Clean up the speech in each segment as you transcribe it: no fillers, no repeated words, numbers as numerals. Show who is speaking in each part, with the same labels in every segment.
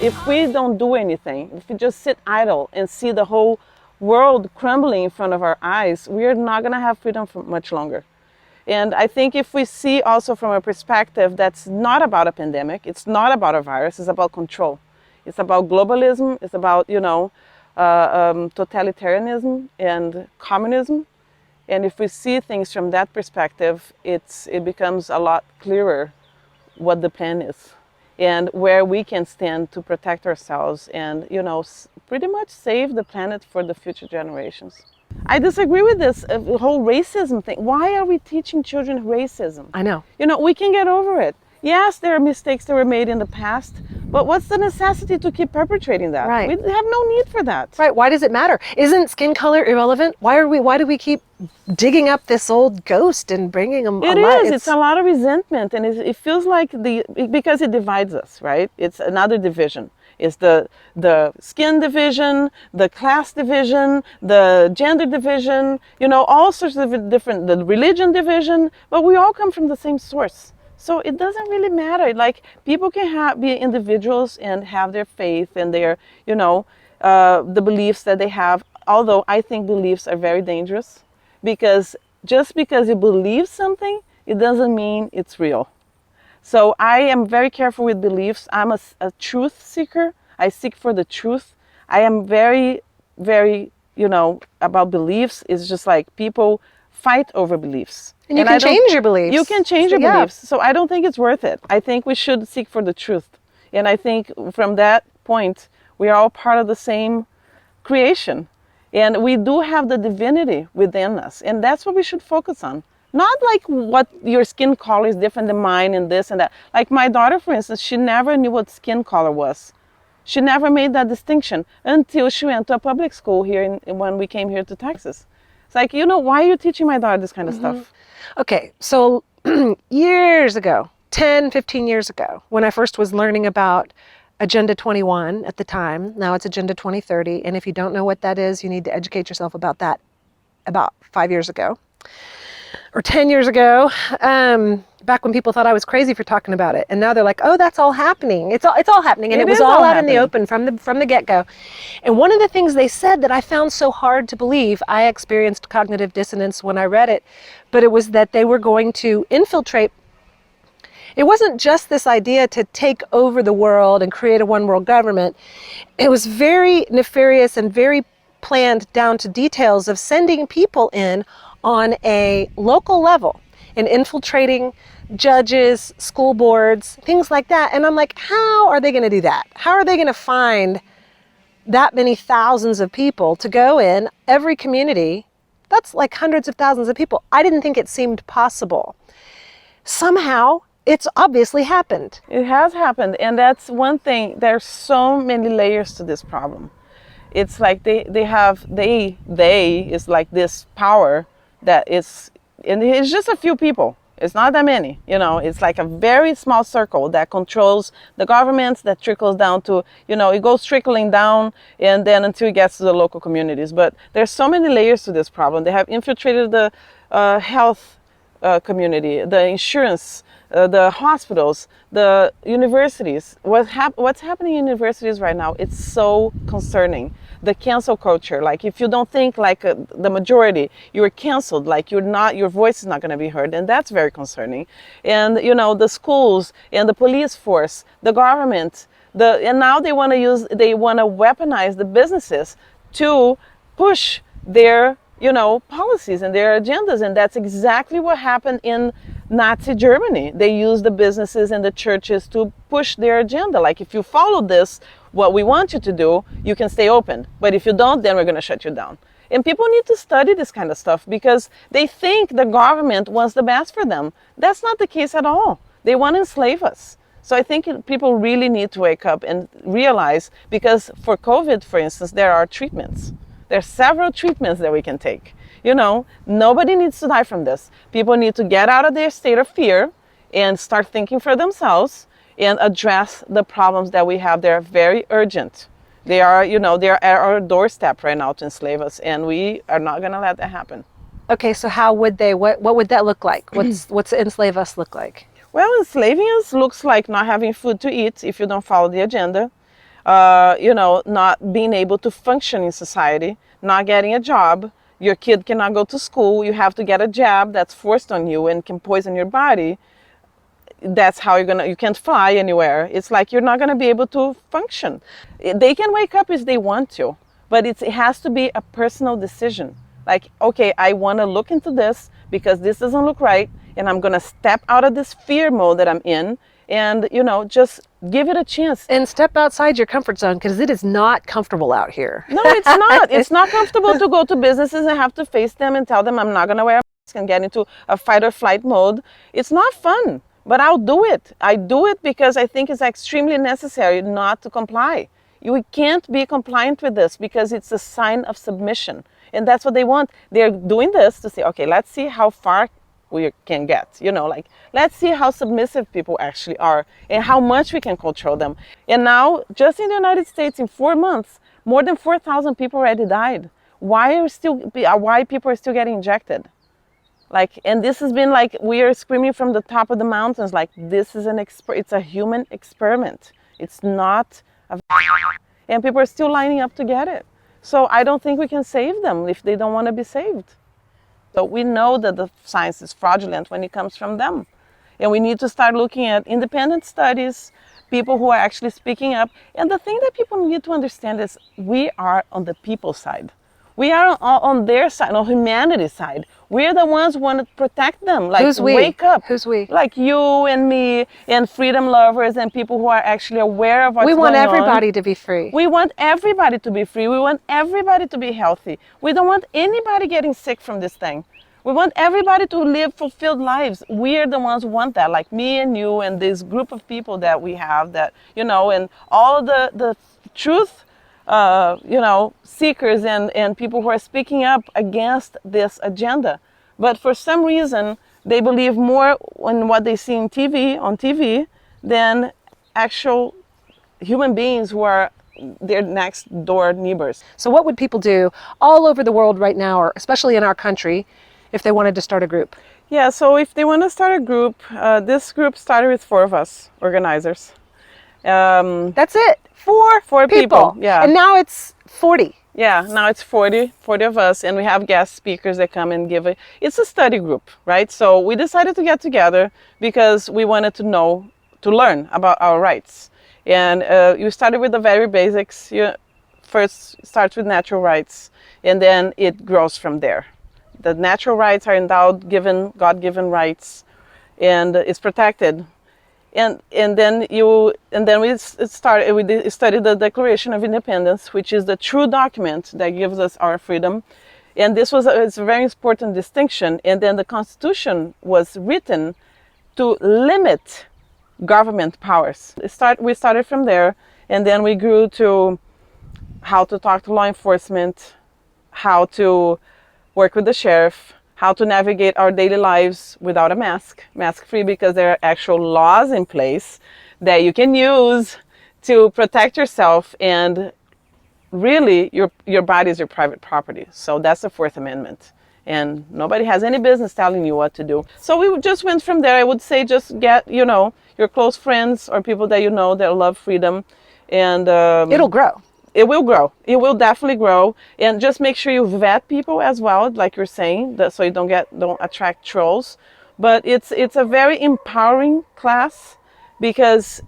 Speaker 1: if we don't do anything, if we just sit idle and see the whole world crumbling in front of our eyes, we are not going to have freedom for much longer. And I think if we see also from a perspective that's not about a pandemic, it's not about a virus, it's about control. It's about globalism, it's about, totalitarianism and communism. And if we see things from that perspective, it becomes a lot clearer what the plan is and where we can stand to protect ourselves and, pretty much save the planet for the future generations. I disagree with this whole racism thing. Why are we teaching children racism?
Speaker 2: I know.
Speaker 1: We can get over it. Yes, there are mistakes that were made in the past, but what's the necessity to keep perpetrating that?
Speaker 2: Right.
Speaker 1: We have no need for that.
Speaker 2: Right. Why does it matter? Isn't skin color irrelevant? Why do we keep digging up this old ghost and bringing them alive?
Speaker 1: It's a lot of resentment, and it feels like because it divides us, right? It's another division. It's the skin division, the class division, the gender division, all sorts of different, the religion division, but we all come from the same source. So it doesn't really matter. Like, people can be individuals and have their faith and their, the beliefs that they have. Although I think beliefs are very dangerous, because just because you believe something, it doesn't mean it's real. So I am very careful with beliefs. I'm a truth seeker. I seek for the truth. I am very, very, about beliefs. It's just like people fight over beliefs.
Speaker 2: And you can change your beliefs.
Speaker 1: You can change your beliefs. So I don't think it's worth it. I think we should seek for the truth. And I think from that point, we are all part of the same creation. And we do have the divinity within us. And that's what we should focus on. Not like what your skin color is different than mine and this and that. Like my daughter, for instance, she never knew what skin color was. She never made that distinction until she went to a public school here when we came here to Texas. It's like, why are you teaching my daughter this kind of stuff?
Speaker 2: Okay, so years ago, 10, 15 years ago, when I first was learning about Agenda 21 at the time, now it's Agenda 2030, and if you don't know what that is, you need to educate yourself about that about 5 years ago. Or 10 years ago, back when people thought I was crazy for talking about it, and now they're like, "Oh, that's all happening. It's all happening," and it was all out in the open from the get-go. And one of the things they said that I found so hard to believe, I experienced cognitive dissonance when I read it, but it was that they were going to infiltrate. It wasn't just this idea to take over the world and create a one-world government. It was very nefarious and very planned down to details of sending people in on a local level and infiltrating judges, school boards, things like that. And I'm like, how are they going to do that? How are they going to find that many thousands of people to go in every community? That's like hundreds of thousands of people. I didn't think it seemed possible. Somehow, it's obviously happened.
Speaker 1: It has happened. And that's one thing. There's so many layers to this problem. It's like they is like this power that is, and it's just a few people. It's not that many, it's like a very small circle that controls the governments, that trickles down to, it goes trickling down and then until it gets to the local communities. But there's so many layers to this problem. They have infiltrated the health community, the insurance, the hospitals, the universities. What's happening in universities right now, it's so concerning. The cancel culture, like if you don't think like the majority, you're canceled, like your voice is not going to be heard, and that's very concerning. And the schools and the police force, the government, and now they want to weaponize the businesses to push their policies and their agendas, and that's exactly what happened in Nazi Germany. They used the businesses and the churches to push their agenda. Like, if you follow this, what we want you to do, you can stay open. But if you don't, then we're going to shut you down. And people need to study this kind of stuff because they think the government wants the best for them. That's not the case at all. They want to enslave us. So I think people really need to wake up and realize, because for COVID, for instance, there are treatments. There are several treatments that we can take. Nobody needs to die from this. People need to get out of their state of fear and start thinking for themselves and address the problems that we have. They're very urgent. They are, they're at our doorstep right now to enslave us, and we are not going to let that happen.
Speaker 2: Okay, so how would they, what would that look like? What's enslave us look like?
Speaker 1: Well, enslaving us looks like not having food to eat if you don't follow the agenda. not being able to function in society, not getting a job. Your kid cannot go to school. You have to get a jab that's forced on you and can poison your body. That's how you can't fly anywhere. It's like you're not gonna be able to function. They can wake up if they want to, but it has to be a personal decision. Like, okay, I wanna look into this because this doesn't look right, and I'm gonna step out of this fear mode that I'm in, and just give it a chance.
Speaker 2: And step outside your comfort zone, because it is not comfortable out here.
Speaker 1: No, it's not. It's not comfortable to go to businesses and have to face them and tell them I'm not gonna wear a mask and get into a fight or flight mode. It's not fun. But I'll do it. I do it because I think it's extremely necessary not to comply. We can't be compliant with this because it's a sign of submission. And that's what they want. They're doing this to say, okay, let's see how far we can get. Let's see how submissive people actually are and how much we can control them. And now, just in the United States, in 4 months, more than 4,000 people already died. Why people are still getting injected? And this has been we are screaming from the top of the mountains, this is it's a human experiment. It's not and people are still lining up to get it. So I don't think we can save them if they don't want to be saved. So we know that the science is fraudulent when it comes from them. And we need to start looking at independent studies, people who are actually speaking up. And the thing that people need to understand is we are on the people's side. We are on their side, on humanity's side. We're the ones who want to protect them.
Speaker 2: Who's we?
Speaker 1: Wake up.
Speaker 2: Who's we?
Speaker 1: Like you and me and freedom lovers and people who are actually aware of what's going on.
Speaker 2: We want everybody to be free.
Speaker 1: We want everybody to be free. We want everybody to be healthy. We don't want anybody getting sick from this thing. We want everybody to live fulfilled lives. We are the ones who want that, like me and you and this group of people that we have that, and all the truth seekers and people who are speaking up against this agenda. But for some reason, they believe more in what they see on TV, than actual human beings who are their next door neighbors.
Speaker 2: So what would people do all over the world right now, or especially in our country, if they wanted to start a group?
Speaker 1: Yeah, so if they want to start a group, this group started with 4 of us, organizers.
Speaker 2: That's it.
Speaker 1: Four people. Yeah.
Speaker 2: And now it's 40.
Speaker 1: Yeah, now it's 40 of us, and we have guest speakers that come and it's a study group, right? So we decided to get together because we wanted to learn about our rights. And you started with the very basics. You first starts with natural rights, and then it grows from there. The natural rights are endowed, God-given rights, and it's protected. And then we studied the Declaration of Independence, which is the true document that gives us our freedom. And it's a very important distinction. And then the Constitution was written to limit government powers. We started from there, and then we grew to how to talk to law enforcement, how to work with the sheriff, how to navigate our daily lives without a mask-free, because there are actual laws in place that you can use to protect yourself, and really your body is your private property. So that's the 4th Amendment, and nobody has any business telling you what to do. So we just went from there. I would say just get your close friends or people that that love freedom, and
Speaker 2: it'll grow.
Speaker 1: It will grow. It will definitely grow. And just make sure you vet people as well, like you're saying, so you don't attract trolls. But it's a very empowering class, because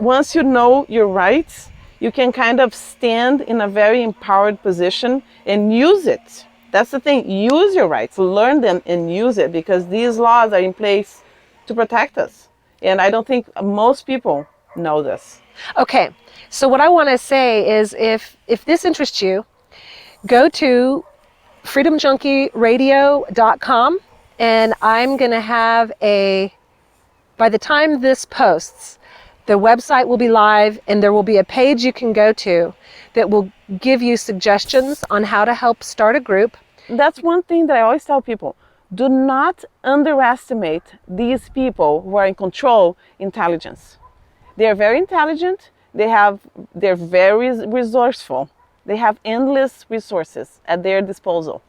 Speaker 1: once you know your rights, you can kind of stand in a very empowered position and use it. That's the thing. Use your rights, learn them and use it, because these laws are in place to protect us. And I don't think most people know this.
Speaker 2: Okay, so what I want to say is if this interests you, go to freedomjunkieradio.com, and I'm going to have by the time this posts, the website will be live, and there will be a page you can go to that will give you suggestions on how to help start a group.
Speaker 1: That's one thing that I always tell people. Do not underestimate these people who are in control intelligence. They are very intelligent. They're very resourceful. They have endless resources at their disposal,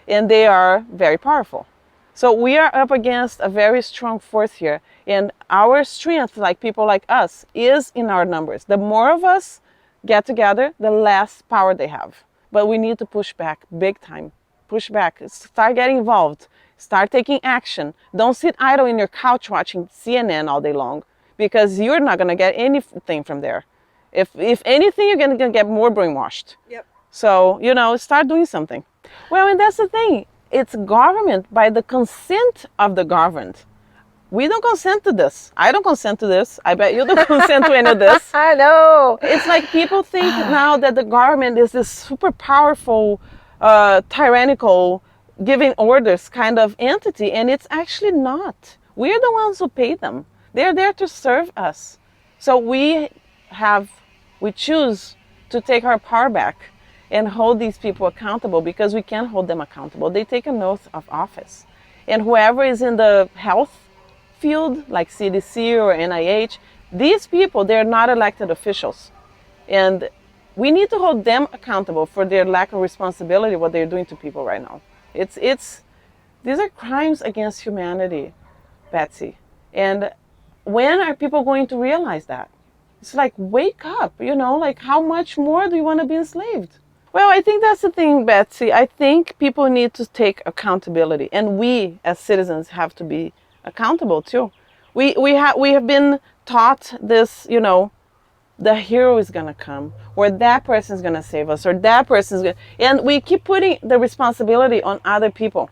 Speaker 1: and they are very powerful. So we are up against a very strong force here, and our strength, like people like us, is in our numbers. The more of us, get together, the less power they have. But we need to push back big time. Push back. Start getting involved. Start taking action. Don't sit idle in your couch watching CNN all day long, because you're not going to get anything from there. If anything, you're going to get more brainwashed.
Speaker 2: Yep.
Speaker 1: So, start doing something. Well, and that's the thing. It's government by the consent of the governed. We don't consent to this. I don't consent to this. I bet you don't consent to any of this.
Speaker 2: I know.
Speaker 1: It's like people think now that the government is this super powerful, tyrannical, giving orders kind of entity, and it's actually not. We're the ones who pay them. They're there to serve us. So we choose to take our power back and hold these people accountable, because we can hold them accountable. They take an oath of office. And whoever is in the health field, like CDC or NIH, these people, they're not elected officials. And we need to hold them accountable for their lack of responsibility, what they're doing to people right now. These are crimes against humanity, Betsy. And when are people going to realize that? It's like, wake up, like how much more do you want to be enslaved? Well, I think that's the thing, Betsy. I think people need to take accountability, and we as citizens have to be accountable too. We have been taught this, the hero is gonna come, or that person's gonna save us, or that person's gonna, and we keep putting the responsibility on other people.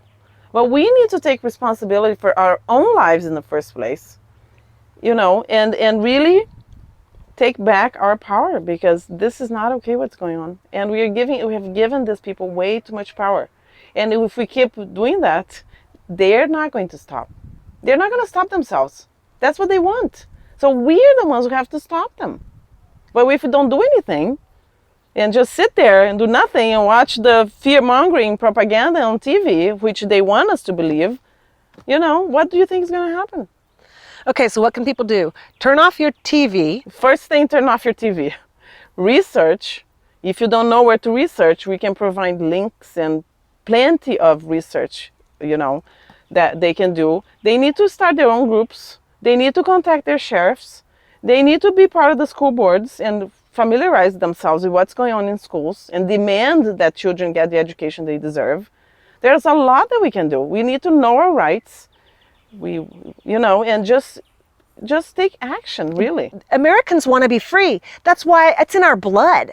Speaker 1: But we need to take responsibility for our own lives in the first place, and really take back our power, because this is not okay what's going on. And we have given these people way too much power. And if we keep doing that, they're not going to stop. They're not going to stop themselves. That's what they want. So we're the ones who have to stop them. But if we don't do anything and just sit there and do nothing and watch the fear-mongering propaganda on TV, which they want us to believe, what do you think is going to happen?
Speaker 2: Okay, so what can people do? Turn off your TV.
Speaker 1: First thing, turn off your TV. Research. If you don't know where to research, we can provide links and plenty of research, that they can do. They need to start their own groups. They need to contact their sheriffs. They need to be part of the school boards and familiarize themselves with what's going on in schools and demand that children get the education they deserve. There's a lot that we can do. We need to know our rights. And just take action, really.
Speaker 2: Americans want to be free. That's why it's in our blood.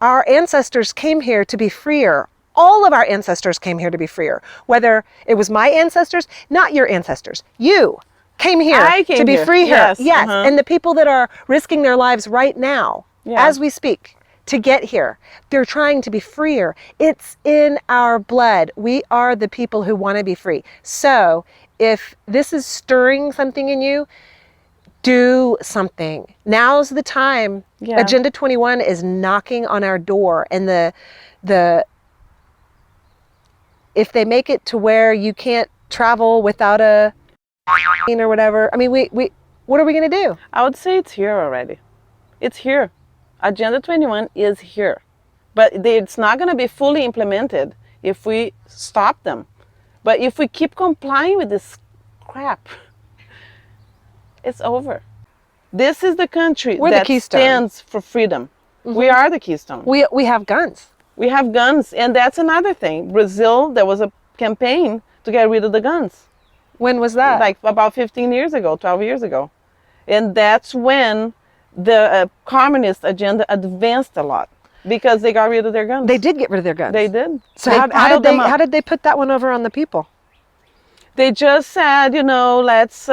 Speaker 2: Our ancestors came here to be freer. All of our ancestors came here to be freer. Whether it was my ancestors, not your ancestors. You came here to be free here. Yes. Uh-huh. And the people that are risking their lives right now, as we speak, to get here, they're trying to be freer. It's in our blood. We are the people who want to be free. So if this is stirring something in you, do something. Now's the time. Yeah. Agenda 21 is knocking on our door, and the if they make it to where you can't travel without a or whatever, I mean, we what are we going to do?
Speaker 1: I would say it's here already. It's here. Agenda 21 is here. But it's not going to be fully implemented if we stop them. But if we keep complying with this crap, it's over. This is the country that stands for freedom. Mm-hmm. We are the keystone.
Speaker 2: We have guns.
Speaker 1: We have guns, and that's another thing. Brazil, there was a campaign to get rid of the guns.
Speaker 2: When was that?
Speaker 1: Like about 15 years ago, 12 years ago. And that's when the communist agenda advanced a lot, because they got rid of their guns.
Speaker 2: They did get rid of their guns.
Speaker 1: They did.
Speaker 2: So how did they put that one over on the people?
Speaker 1: They just said, let's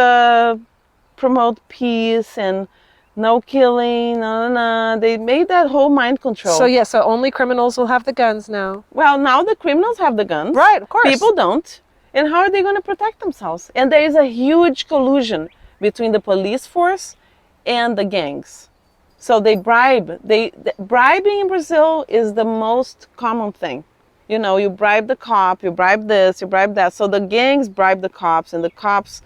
Speaker 1: promote peace and no killing, They made that whole mind control.
Speaker 2: So only criminals will have the guns now.
Speaker 1: Well, now the criminals have the guns.
Speaker 2: Right, of course.
Speaker 1: People don't. And how are they going to protect themselves? And there is a huge collusion between the police force and the gangs. So they bribe. Bribing in Brazil is the most common thing. You bribe the cop, you bribe this, you bribe that. So the gangs bribe the cops, and the cops,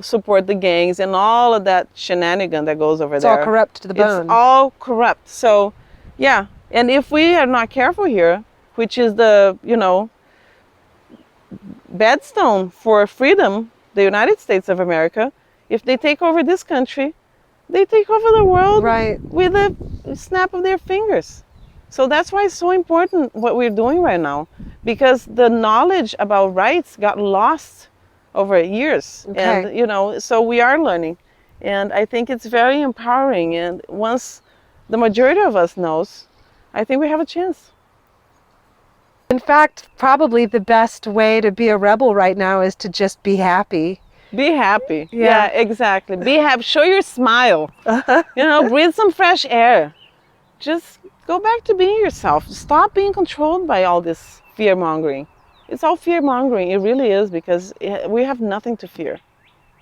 Speaker 1: support the gangs, and all of that shenanigan that goes over there.
Speaker 2: It's all corrupt to the bone.
Speaker 1: It's all corrupt. So, yeah. And if we are not careful here, which is the, bedstone for freedom, the United States of America, if they take over this country, they take over the world,
Speaker 2: right,
Speaker 1: with a snap of their fingers. So that's why it's so important what we're doing right now, because the knowledge about rights got lost over years.
Speaker 2: Okay.
Speaker 1: And, you know, so we are learning. And I think it's very empowering. And once the majority of us knows, I think we have a chance.
Speaker 2: In fact, probably the best way to be a rebel right now is to just be happy.
Speaker 1: Be happy.
Speaker 2: Yeah.
Speaker 1: Yeah, exactly. Be happy. Show your smile. You know, breathe some fresh air. Just go back to being yourself. Stop being controlled by all this fear mongering. It's all fear mongering. It really is, because we have nothing to fear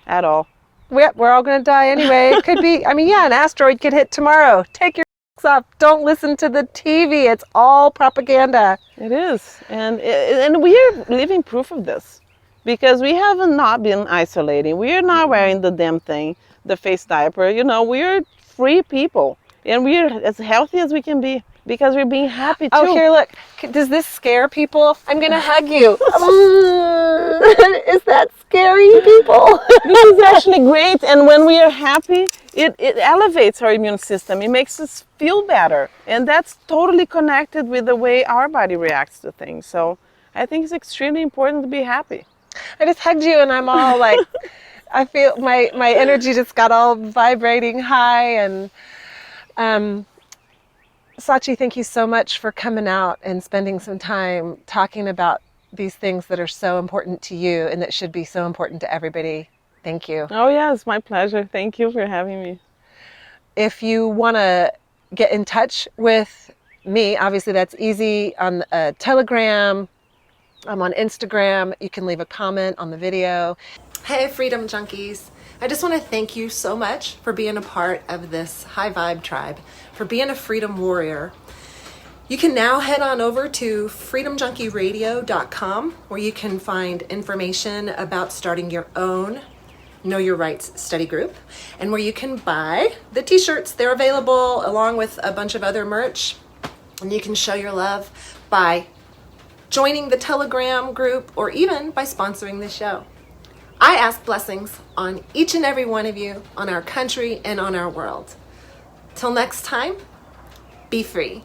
Speaker 1: at all.
Speaker 2: We're all going to die anyway. It could be, I mean, yeah, an asteroid could hit tomorrow. Take your off. Don't listen to the TV. It's all propaganda.
Speaker 1: It is. And we are living proof of this, because we have not been isolating. We are not wearing the damn thing, the face diaper. You know, we are free people. And we are as healthy as we can be, because we're being happy too.
Speaker 2: Oh, here, look. Does this scare people? I'm going to hug you. Is that scary, people?
Speaker 1: This is actually great. And when we are happy, it elevates our immune system. It makes us feel better. And that's totally connected with the way our body reacts to things. So I think it's extremely important to be happy.
Speaker 2: I just hugged you and I'm all like, I feel my energy just got all vibrating high. And Sati, thank you so much for coming out and spending some time talking about these things that are so important to you and that should be so important to everybody. Thank you.
Speaker 1: Oh, yeah, it's my pleasure. Thank you for having me.
Speaker 2: If you want to get in touch with me, obviously that's easy on Telegram. I'm on Instagram. You can leave a comment on the video. Hey, Freedom Junkies. I just want to thank you so much for being a part of this high vibe tribe, for being a freedom warrior. You can now head on over to freedomjunkieradio.com, where you can find information about starting your own Know Your Rights study group, and where you can buy the t-shirts. They're available along with a bunch of other merch, and you can show your love by joining the Telegram group or even by sponsoring the show. I ask blessings on each and every one of you, on our country and on our world. Till next time, be free.